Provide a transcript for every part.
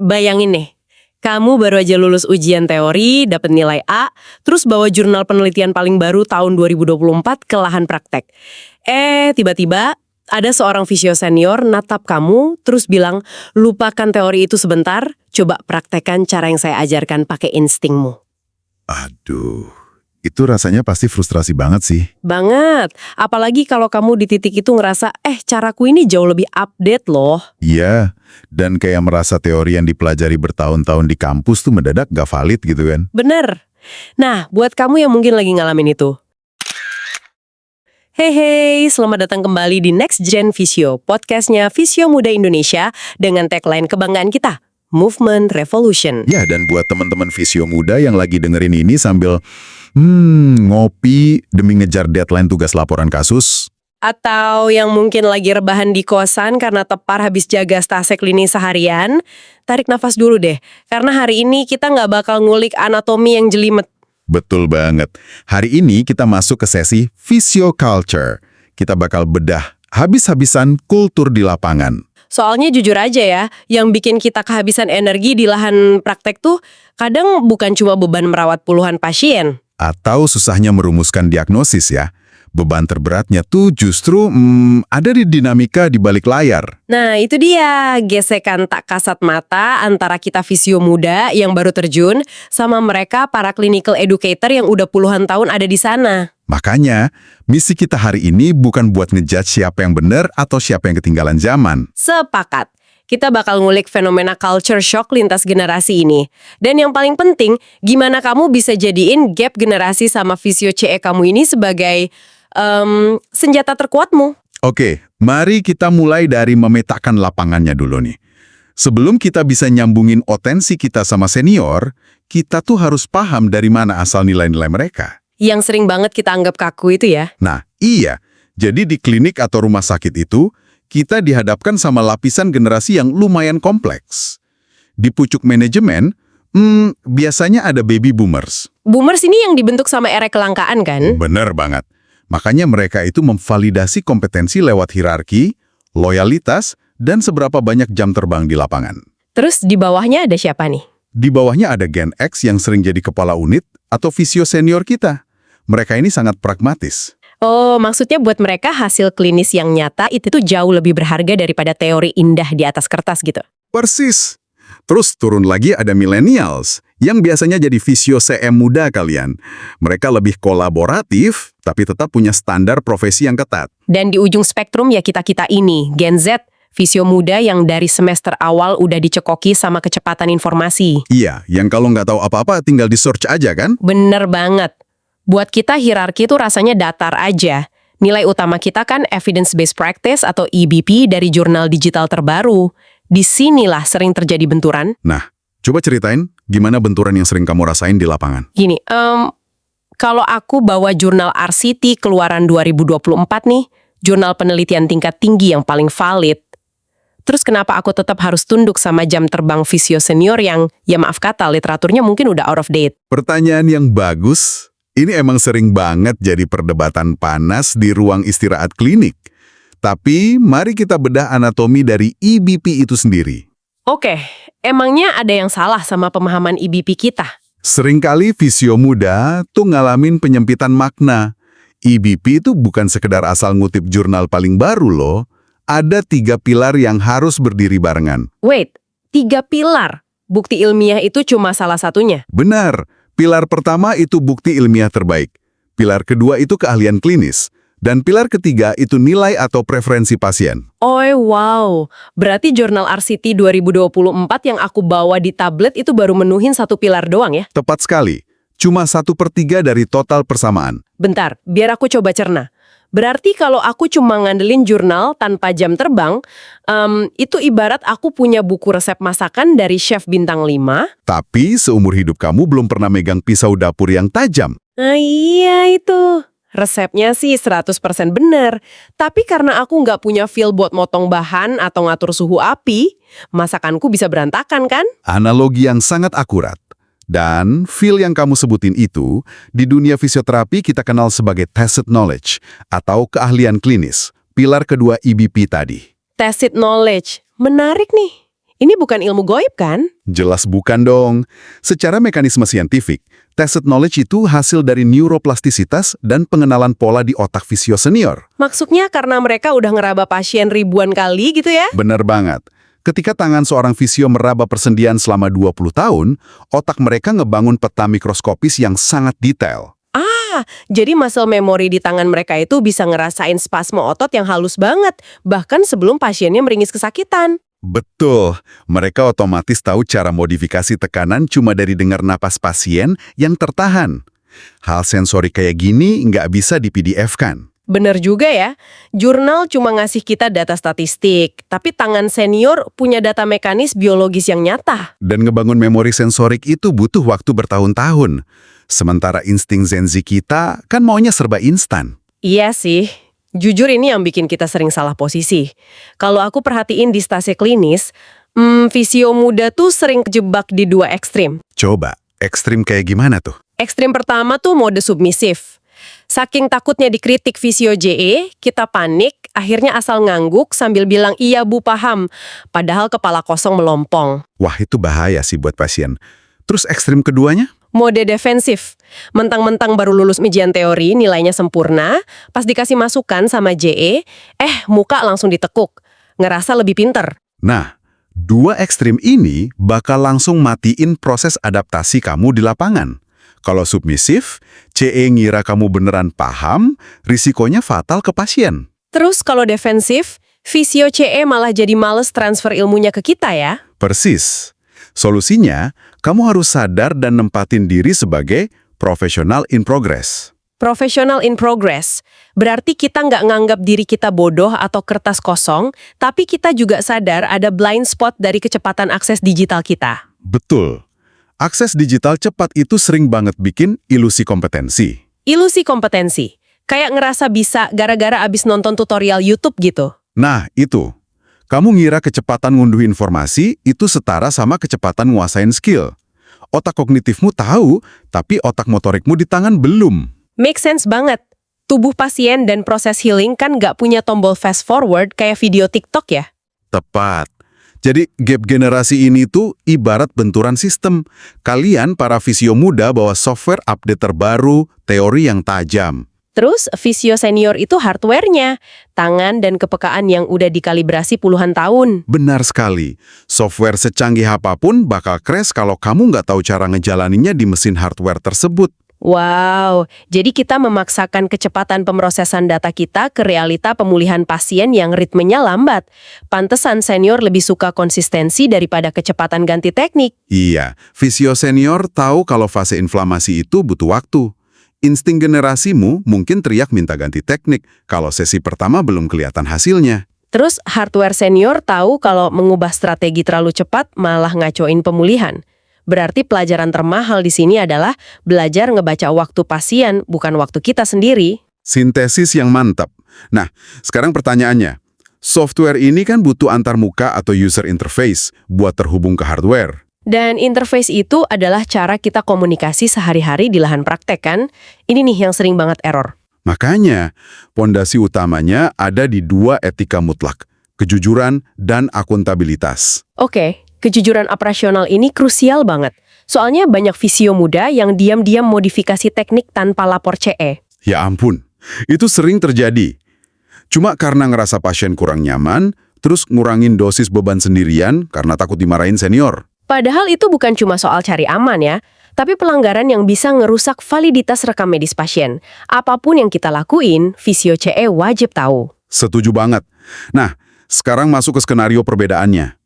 Bayangin nih, kamu baru aja lulus ujian teori, dapat nilai A, terus bawa jurnal penelitian paling baru tahun 2024 ke lahan praktek. Tiba-tiba ada seorang fisio senior natap kamu, terus bilang, lupakan teori itu sebentar, coba praktekkan cara yang saya ajarkan pakai instingmu. Aduh, itu rasanya pasti frustrasi banget sih. Banget, apalagi kalau kamu di titik itu ngerasa, caraku ini jauh lebih update loh. Iya, dan kayak merasa teori yang dipelajari bertahun-tahun di kampus tuh mendadak gak valid gitu kan. Bener. Nah, buat kamu yang mungkin lagi ngalamin itu. Hey, selamat datang kembali di Next Gen Visio, podcastnya Visio Muda Indonesia dengan tagline kebanggaan kita, Movement Revolution. Ya, dan buat teman-teman Visio Muda yang lagi dengerin ini sambil ngopi demi ngejar deadline tugas laporan kasus. Atau yang mungkin lagi rebahan di kosan karena tepar habis jaga stase klinis seharian, tarik nafas dulu deh, karena hari ini kita nggak bakal ngulik anatomi yang jelimet. Betul banget. Hari ini kita masuk ke sesi Visio Culture. Kita bakal bedah habis-habisan kultur di lapangan. Soalnya jujur aja ya, yang bikin kita kehabisan energi di lahan praktek tuh kadang bukan cuma beban merawat puluhan pasien. Atau susahnya merumuskan diagnosis ya. Beban terberatnya tuh justru ada di dinamika di balik layar. Nah itu dia, gesekan tak kasat mata antara kita visio muda yang baru terjun sama mereka para clinical educator yang udah puluhan tahun ada di sana. Makanya, misi kita hari ini bukan buat ngejudge siapa yang benar atau siapa yang ketinggalan zaman. Sepakat. Kita bakal ngulik fenomena culture shock lintas generasi ini. Dan yang paling penting, gimana kamu bisa jadiin gap generasi sama visio CE kamu ini sebagai senjata terkuatmu. Oke, mari kita mulai dari memetakan lapangannya dulu nih. Sebelum kita bisa nyambungin otensi kita sama senior, kita tuh harus paham dari mana asal nilai-nilai mereka. Yang sering banget kita anggap kaku itu ya. Nah, iya. Jadi di klinik atau rumah sakit itu, kita dihadapkan sama lapisan generasi yang lumayan kompleks. Di pucuk manajemen, biasanya ada baby boomers. Boomers ini yang dibentuk sama era kelangkaan kan? Bener banget. Makanya mereka itu memvalidasi kompetensi lewat hierarki, loyalitas, dan seberapa banyak jam terbang di lapangan. Terus di bawahnya ada siapa nih? Di bawahnya ada Gen X yang sering jadi kepala unit atau visio senior kita. Mereka ini sangat pragmatis. Oh, maksudnya buat mereka hasil klinis yang nyata itu tuh jauh lebih berharga daripada teori indah di atas kertas gitu. Persis. Terus turun lagi ada millennials, yang biasanya jadi visio CM muda kalian. Mereka lebih kolaboratif, tapi tetap punya standar profesi yang ketat. Dan di ujung spektrum ya kita-kita ini, Gen Z, visio muda yang dari semester awal udah dicekoki sama kecepatan informasi. Iya, yang kalau nggak tahu apa-apa tinggal di-search aja kan? Bener banget. Buat kita hierarki itu rasanya datar aja. Nilai utama kita kan evidence-based practice atau EBP dari jurnal digital terbaru. Disinilah sering terjadi benturan. Nah, coba ceritain gimana benturan yang sering kamu rasain di lapangan. Gini, kalau aku bawa jurnal RCT keluaran 2024 nih, jurnal penelitian tingkat tinggi yang paling valid. Terus kenapa aku tetap harus tunduk sama jam terbang visio senior yang, ya maaf kata, literaturnya mungkin udah out of date? Pertanyaan yang bagus. Ini emang sering banget jadi perdebatan panas di ruang istirahat klinik. Tapi mari kita bedah anatomi dari EBP itu sendiri. Oke, emangnya ada yang salah sama pemahaman EBP kita? Seringkali visio muda tuh ngalamin penyempitan makna. EBP itu bukan sekedar asal ngutip jurnal paling baru loh. Ada 3 pilar yang harus berdiri barengan. Wait, 3 pilar? Bukti ilmiah itu cuma salah satunya? Benar. Pilar pertama itu bukti ilmiah terbaik. Pilar kedua itu keahlian klinis. Dan pilar ketiga itu nilai atau preferensi pasien. Oh wow, berarti jurnal RCT 2024 yang aku bawa di tablet itu baru menuhin 1 pilar doang ya? Tepat sekali. Cuma 1/3 dari total persamaan. Bentar, biar aku coba cerna. Berarti kalau aku cuma ngandelin jurnal tanpa jam terbang, itu ibarat aku punya buku resep masakan dari chef bintang 5. Tapi seumur hidup kamu belum pernah megang pisau dapur yang tajam. Nah iya itu. Resepnya sih 100% bener. Tapi karena aku nggak punya feel buat motong bahan atau ngatur suhu api, masakanku bisa berantakan kan? Analogi yang sangat akurat. Dan feel yang kamu sebutin itu, di dunia fisioterapi kita kenal sebagai tacit knowledge atau keahlian klinis, pilar kedua EBP tadi. Tacit knowledge, menarik nih. Ini bukan ilmu goib kan? Jelas bukan dong. Secara mekanisme saintifik, tacit knowledge itu hasil dari neuroplastisitas dan pengenalan pola di otak fisio senior. Maksudnya karena mereka udah ngeraba pasien ribuan kali gitu ya? Bener banget. Ketika tangan seorang fisio meraba persendian selama 20 tahun, otak mereka ngebangun peta mikroskopis yang sangat detail. Jadi muscle memory di tangan mereka itu bisa ngerasain spasme otot yang halus banget, bahkan sebelum pasiennya meringis kesakitan. Betul, mereka otomatis tahu cara modifikasi tekanan cuma dari dengar napas pasien yang tertahan. Hal sensori kayak gini nggak bisa di PDF-kan. Bener juga ya, jurnal cuma ngasih kita data statistik, tapi tangan senior punya data mekanis biologis yang nyata. Dan ngebangun memori sensorik itu butuh waktu bertahun-tahun. Sementara insting Gen Z kita kan maunya serba instan. Iya sih, jujur ini yang bikin kita sering salah posisi. Kalau aku perhatiin di stase klinis, fisio muda tuh sering kejebak di dua ekstrim. Coba, ekstrim kayak gimana tuh? Ekstrim pertama tuh mode submisif. Saking takutnya dikritik fisio JE, kita panik, akhirnya asal ngangguk sambil bilang iya bu paham, padahal kepala kosong melompong. Wah, itu bahaya sih buat pasien. Terus ekstrim keduanya? Mode defensif. Mentang-mentang baru lulus ujian teori, nilainya sempurna, pas dikasih masukan sama JE, muka langsung ditekuk. Ngerasa lebih pinter. Nah, dua ekstrim ini bakal langsung matiin proses adaptasi kamu di lapangan. Kalau submisif, CE ngira kamu beneran paham, risikonya fatal ke pasien. Terus kalau defensif, fisio CE malah jadi males transfer ilmunya ke kita ya? Persis. Solusinya, kamu harus sadar dan nempatin diri sebagai profesional in progress. Professional in progress. Berarti kita nggak nganggap diri kita bodoh atau kertas kosong, tapi kita juga sadar ada blind spot dari kecepatan akses digital kita. Betul. Akses digital cepat itu sering banget bikin ilusi kompetensi. Ilusi kompetensi. Kayak ngerasa bisa gara-gara abis nonton tutorial YouTube gitu. Nah, itu. Kamu ngira kecepatan ngunduh informasi itu setara sama kecepatan nguasain skill. Otak kognitifmu tahu, tapi otak motorikmu di tangan belum. Make sense banget. Tubuh pasien dan proses healing kan nggak punya tombol fast forward kayak video TikTok ya? Tepat. Jadi gap generasi ini tuh ibarat benturan sistem. Kalian para fisio muda bawa software update terbaru, teori yang tajam. Terus fisio senior itu hardware-nya, tangan dan kepekaan yang udah dikalibrasi puluhan tahun. Benar sekali. Software secanggih apapun bakal crash kalau kamu nggak tahu cara ngejalaninnya di mesin hardware tersebut. Wow, jadi kita memaksakan kecepatan pemrosesan data kita ke realita pemulihan pasien yang ritmenya lambat. Pantesan senior lebih suka konsistensi daripada kecepatan ganti teknik. Iya, fisio senior tahu kalau fase inflamasi itu butuh waktu. Insting generasimu mungkin teriak minta ganti teknik kalau sesi pertama belum kelihatan hasilnya. Terus hardware senior tahu kalau mengubah strategi terlalu cepat malah ngacoin pemulihan. Berarti pelajaran termahal di sini adalah belajar ngebaca waktu pasien, bukan waktu kita sendiri. Sintesis yang mantap. Nah, sekarang pertanyaannya. Software ini kan butuh antarmuka atau user interface buat terhubung ke hardware. Dan interface itu adalah cara kita komunikasi sehari-hari di lahan praktek kan? Ini nih yang sering banget error. Makanya, pondasi utamanya ada di dua etika mutlak, kejujuran dan akuntabilitas. Oke, kejujuran operasional ini krusial banget. Soalnya banyak fisio muda yang diam-diam modifikasi teknik tanpa lapor CE. Ya ampun, itu sering terjadi. Cuma karena ngerasa pasien kurang nyaman, terus ngurangin dosis beban sendirian karena takut dimarahin senior. Padahal itu bukan cuma soal cari aman ya, tapi pelanggaran yang bisa ngerusak validitas rekam medis pasien. Apapun yang kita lakuin, fisio CE wajib tahu. Setuju banget. Nah, sekarang masuk ke skenario perbedaannya.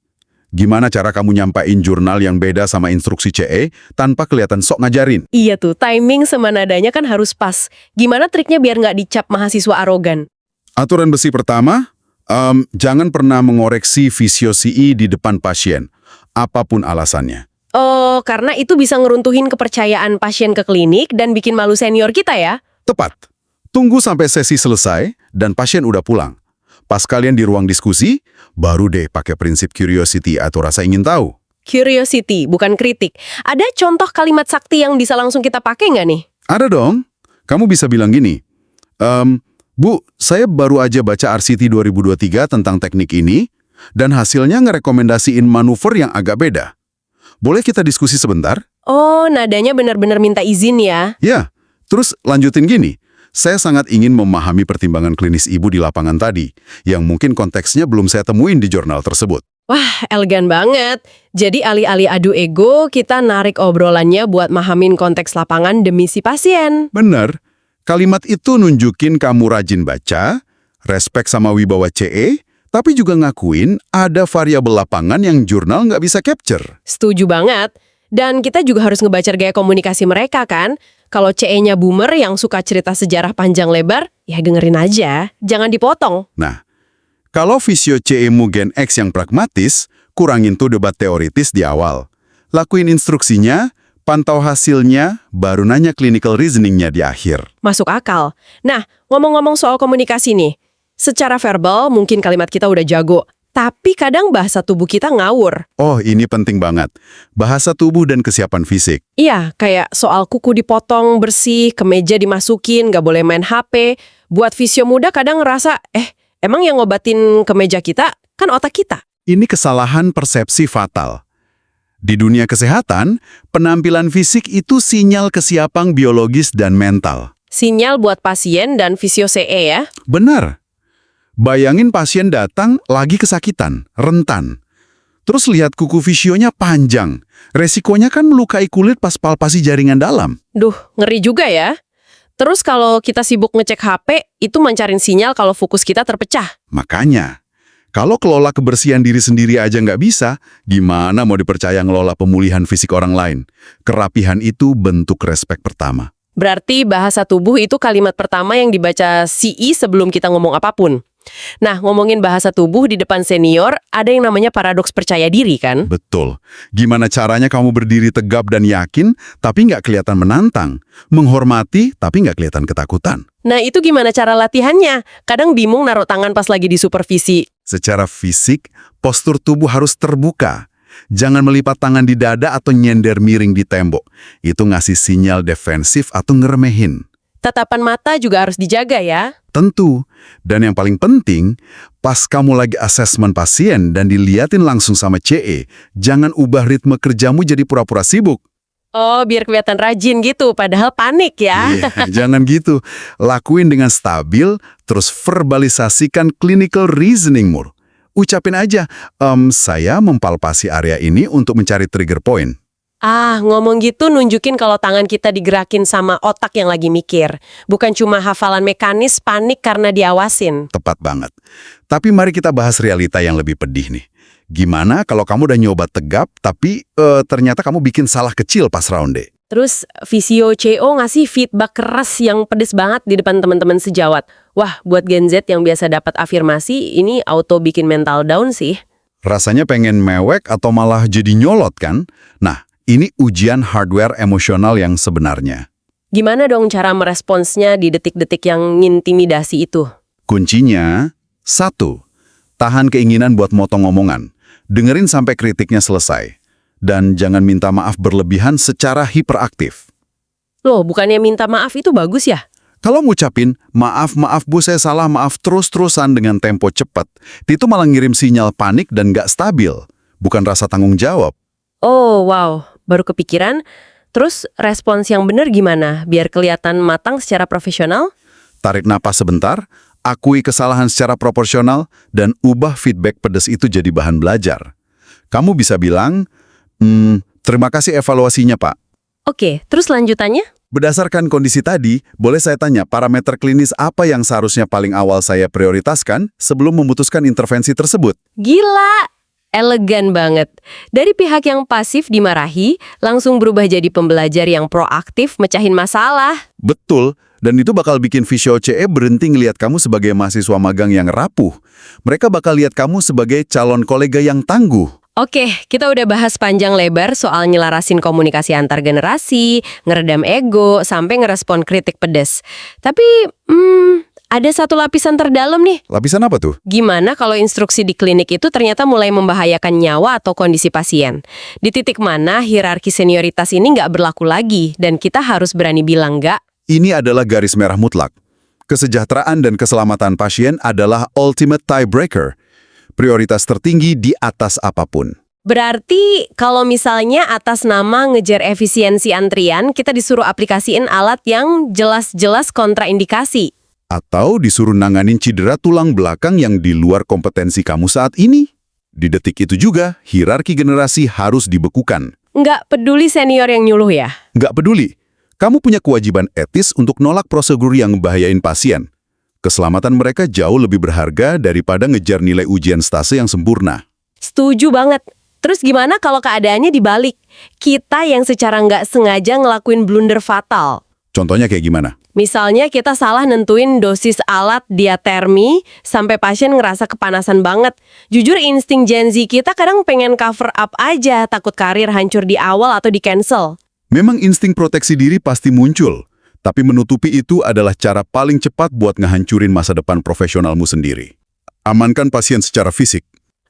Gimana cara kamu nyampain jurnal yang beda sama instruksi CE tanpa kelihatan sok ngajarin? Iya tuh, timing sama nadanya kan harus pas. Gimana triknya biar nggak dicap mahasiswa arogan? Aturan besi pertama, jangan pernah mengoreksi fisio CE di depan pasien, apapun alasannya. Oh, karena itu bisa ngeruntuhin kepercayaan pasien ke klinik dan bikin malu senior kita ya? Tepat. Tunggu sampai sesi selesai dan pasien udah pulang. Pas kalian di ruang diskusi, baru deh pakai prinsip curiosity atau rasa ingin tahu. Curiosity, bukan kritik. Ada contoh kalimat sakti yang bisa langsung kita pakai nggak nih? Ada dong. Kamu bisa bilang gini, Bu, saya baru aja baca RCT 2023 tentang teknik ini. Dan hasilnya ngerekomendasiin manuver yang agak beda. Boleh kita diskusi sebentar? Oh, nadanya benar-benar minta izin ya? Ya, terus lanjutin gini. Saya sangat ingin memahami pertimbangan klinis ibu di lapangan tadi, yang mungkin konteksnya belum saya temuin di jurnal tersebut. Wah, elegan banget. Jadi alih-alih adu ego, kita narik obrolannya buat mahamin konteks lapangan demi si pasien. Bener, kalimat itu nunjukin kamu rajin baca, respek sama wibawa CE, tapi juga ngakuin ada variabel lapangan yang jurnal nggak bisa capture. Setuju banget. Dan kita juga harus ngebaca gaya komunikasi mereka kan. Kalau CE-nya boomer yang suka cerita sejarah panjang lebar, ya dengerin aja. Jangan dipotong. Nah, kalau visio CE-mu Gen X yang pragmatis, kurangin tuh debat teoritis di awal. Lakuin instruksinya, pantau hasilnya, baru nanya clinical reasoning-nya di akhir. Masuk akal. Nah, ngomong-ngomong soal komunikasi nih. Secara verbal, mungkin kalimat kita udah jago. Tapi kadang bahasa tubuh kita ngawur. Oh, ini penting banget. Bahasa tubuh dan kesiapan fisik. Iya, kayak soal kuku dipotong bersih, kemeja dimasukin, nggak boleh main HP. Buat visio muda kadang ngerasa, emang yang ngobatin kemeja kita kan otak kita. Ini kesalahan persepsi fatal. Di dunia kesehatan, penampilan fisik itu sinyal kesiapan biologis dan mental. Sinyal buat pasien dan visio CE ya. Benar. Bayangin pasien datang lagi kesakitan, rentan. Terus lihat kuku visionya panjang. Resikonya kan melukai kulit pas palpasi jaringan dalam. Duh, ngeri juga ya. Terus kalau kita sibuk ngecek HP, itu mancarin sinyal kalau fokus kita terpecah. Makanya, kalau kelola kebersihan diri sendiri aja nggak bisa, gimana mau dipercaya ngelola pemulihan fisik orang lain? Kerapihan itu bentuk respek pertama. Berarti bahasa tubuh itu kalimat pertama yang dibaca CI sebelum kita ngomong apapun. Nah, ngomongin bahasa tubuh di depan senior, ada yang namanya paradoks percaya diri kan? Betul. Gimana caranya kamu berdiri tegap dan yakin, tapi nggak kelihatan menantang. Menghormati, tapi nggak kelihatan ketakutan. Nah, itu gimana cara latihannya? Kadang bingung naruh tangan pas lagi di supervisi. Secara fisik, postur tubuh harus terbuka. Jangan melipat tangan di dada atau nyender miring di tembok. Itu ngasih sinyal defensif atau ngeremehin. Tatapan mata juga harus dijaga ya. Tentu. Dan yang paling penting, pas kamu lagi asesmen pasien dan diliatin langsung sama CE, jangan ubah ritme kerjamu jadi pura-pura sibuk. Oh, biar kelihatan rajin gitu, padahal panik ya. Iya, jangan gitu. Lakuin dengan stabil, terus verbalisasikan clinical reasoningmu. Ucapin aja, saya mempalpasi area ini untuk mencari trigger point. Ah, ngomong gitu nunjukin kalau tangan kita digerakin sama otak yang lagi mikir. Bukan cuma hafalan mekanis panik karena diawasin. Tepat banget. Tapi mari kita bahas realita yang lebih pedih nih. Gimana kalau kamu udah nyoba tegap, tapi ternyata kamu bikin salah kecil pas round D? Terus visio CO ngasih feedback keras yang pedes banget di depan teman-teman sejawat. Wah, buat Gen Z yang biasa dapat afirmasi, ini auto bikin mental down sih. Rasanya pengen mewek atau malah jadi nyolot kan? Nah, ini ujian hardware emosional yang sebenarnya. Gimana dong cara meresponsnya di detik-detik yang ngintimidasi itu? Kuncinya, 1. Tahan keinginan buat motong omongan. Dengerin sampai kritiknya selesai. Dan jangan minta maaf berlebihan secara hiperaktif. Loh, bukannya minta maaf itu bagus ya? Kalau ngucapin, maaf bu saya salah, maaf terus-terusan dengan tempo cepat, itu malah ngirim sinyal panik dan gak stabil. Bukan rasa tanggung jawab. Oh, wow. Baru kepikiran. Terus respons yang benar gimana? Biar kelihatan matang secara profesional? Tarik napas sebentar, akui kesalahan secara proporsional, dan ubah feedback pedes itu jadi bahan belajar. Kamu bisa bilang, terima kasih evaluasinya, Pak. Oke, terus lanjutannya? Berdasarkan kondisi tadi, boleh saya tanya parameter klinis apa yang seharusnya paling awal saya prioritaskan sebelum memutuskan intervensi tersebut? Gila! Elegan banget. Dari pihak yang pasif dimarahi, langsung berubah jadi pembelajar yang proaktif mecahin masalah. Betul, dan itu bakal bikin visio CE berhenti ngelihat kamu sebagai mahasiswa magang yang rapuh. Mereka bakal lihat kamu sebagai calon kolega yang tangguh. Oke, kita udah bahas panjang lebar soal nyelarasin komunikasi antar generasi, ngeredam ego, sampai ngerespon kritik pedes. Tapi, ada satu lapisan terdalam nih. Lapisan apa tuh? Gimana kalau instruksi di klinik itu ternyata mulai membahayakan nyawa atau kondisi pasien? Di titik mana hierarki senioritas ini nggak berlaku lagi, dan kita harus berani bilang nggak? Ini adalah garis merah mutlak. Kesejahteraan dan keselamatan pasien adalah ultimate tiebreaker. Prioritas tertinggi di atas apapun. Berarti kalau misalnya atas nama ngejar efisiensi antrian, kita disuruh aplikasiin alat yang jelas-jelas kontraindikasi. Atau disuruh nanganin cedera tulang belakang yang di luar kompetensi kamu saat ini. Di detik itu juga, hierarki generasi harus dibekukan. Nggak peduli senior yang nyuluh ya? Nggak peduli. Kamu punya kewajiban etis untuk nolak prosedur yang membahayain pasien. Keselamatan mereka jauh lebih berharga daripada ngejar nilai ujian stase yang sempurna. Setuju banget. Terus gimana kalau keadaannya dibalik? Kita yang secara nggak sengaja ngelakuin blunder fatal. Contohnya kayak gimana? Misalnya kita salah nentuin dosis alat diatermi sampai pasien ngerasa kepanasan banget. Jujur insting Gen Z kita kadang pengen cover up aja, takut karir hancur di awal atau di cancel. Memang insting proteksi diri pasti muncul, tapi menutupi itu adalah cara paling cepat buat ngehancurin masa depan profesionalmu sendiri. Amankan pasien secara fisik.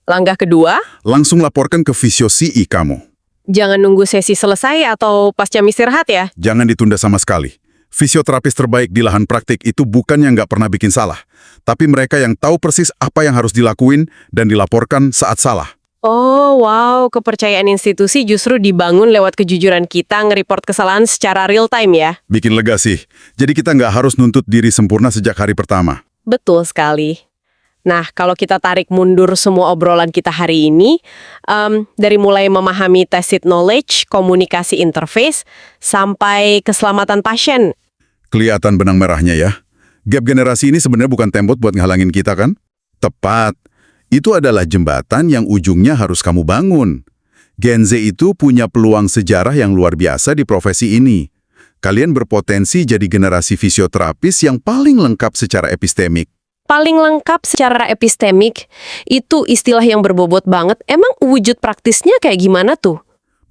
Langkah kedua, Langsung laporkan ke fisio CI kamu. jangan nunggu sesi selesai atau pasca istirahat ya. Jangan ditunda sama sekali. Fisioterapis terbaik di lahan praktik itu bukan yang nggak pernah bikin salah, tapi mereka yang tahu persis apa yang harus dilakuin dan dilaporkan saat salah. Oh wow, kepercayaan institusi justru dibangun lewat kejujuran kita nge-report kesalahan secara real time ya. Bikin lega sih. Jadi kita nggak harus nuntut diri sempurna sejak hari pertama. Betul sekali. Nah, kalau kita tarik mundur semua obrolan kita hari ini, dari mulai memahami tacit knowledge, komunikasi interface, sampai keselamatan pasien. Kelihatan benang merahnya ya. Gap generasi ini sebenarnya bukan tembok buat ngehalangin kita kan? Tepat. Itu adalah jembatan yang ujungnya harus kamu bangun. Gen Z itu punya peluang sejarah yang luar biasa di profesi ini. Kalian berpotensi jadi generasi fisioterapis yang paling lengkap secara epistemik. Paling lengkap secara epistemik, itu istilah yang berbobot banget. Emang wujud praktisnya kayak gimana tuh?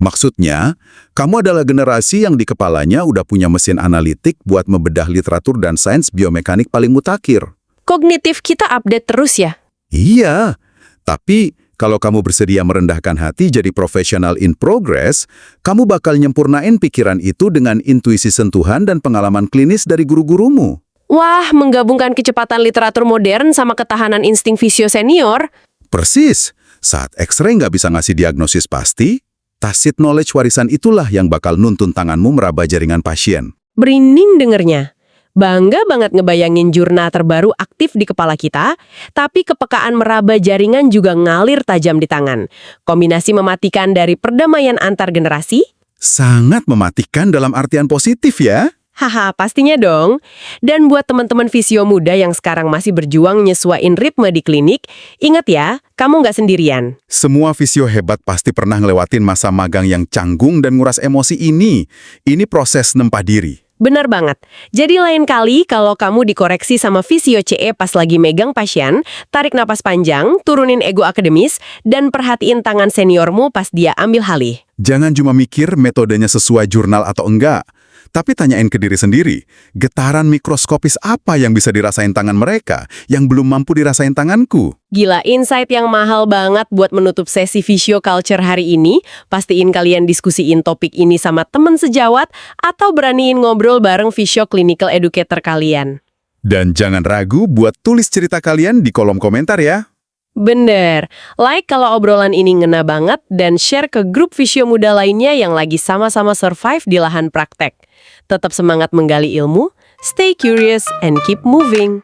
Maksudnya, kamu adalah generasi yang di kepalanya udah punya mesin analitik buat membedah literatur dan sains biomekanik paling mutakhir. Kognitif kita update terus ya? Iya, tapi kalau kamu bersedia merendahkan hati jadi profesional in progress, kamu bakal nyempurnain pikiran itu dengan intuisi sentuhan dan pengalaman klinis dari guru-gurumu. Wah, menggabungkan kecepatan literatur modern sama ketahanan insting fisio senior. Persis, saat X-ray nggak bisa ngasih diagnosis pasti, tacit knowledge warisan itulah yang bakal nuntun tanganmu meraba jaringan pasien. Berinding dengernya. Bangga banget ngebayangin jurnal terbaru aktif di kepala kita, tapi kepekaan meraba jaringan juga ngalir tajam di tangan. Kombinasi mematikan dari perdamaian antar generasi. Sangat mematikan dalam artian positif ya. Haha, pastinya dong. Dan buat teman-teman fisio muda yang sekarang masih berjuang nyesuaiin ritme di klinik, ingat ya, kamu nggak sendirian. Semua fisio hebat pasti pernah ngelewatin masa magang yang canggung dan nguras emosi ini. Ini proses nempah diri. Benar banget. Jadi lain kali kalau kamu dikoreksi sama fisio CE pas lagi megang pasien, tarik napas panjang, turunin ego akademis, dan perhatiin tangan seniormu pas dia ambil alih. Jangan cuma mikir metodenya sesuai jurnal atau enggak, tapi tanyain ke diri sendiri, getaran mikroskopis apa yang bisa dirasain tangan mereka yang belum mampu dirasain tanganku? Gila, insight yang mahal banget buat menutup sesi Physio Culture hari ini. Pastiin kalian diskusiin topik ini sama temen sejawat atau beraniin ngobrol bareng Physio Clinical Educator kalian. Dan jangan ragu buat tulis cerita kalian di kolom komentar ya. Bener. Like kalau obrolan ini ngena banget dan share ke grup Physio muda lainnya yang lagi sama-sama survive di lahan praktek. Tetap semangat menggali ilmu, stay curious, and keep moving.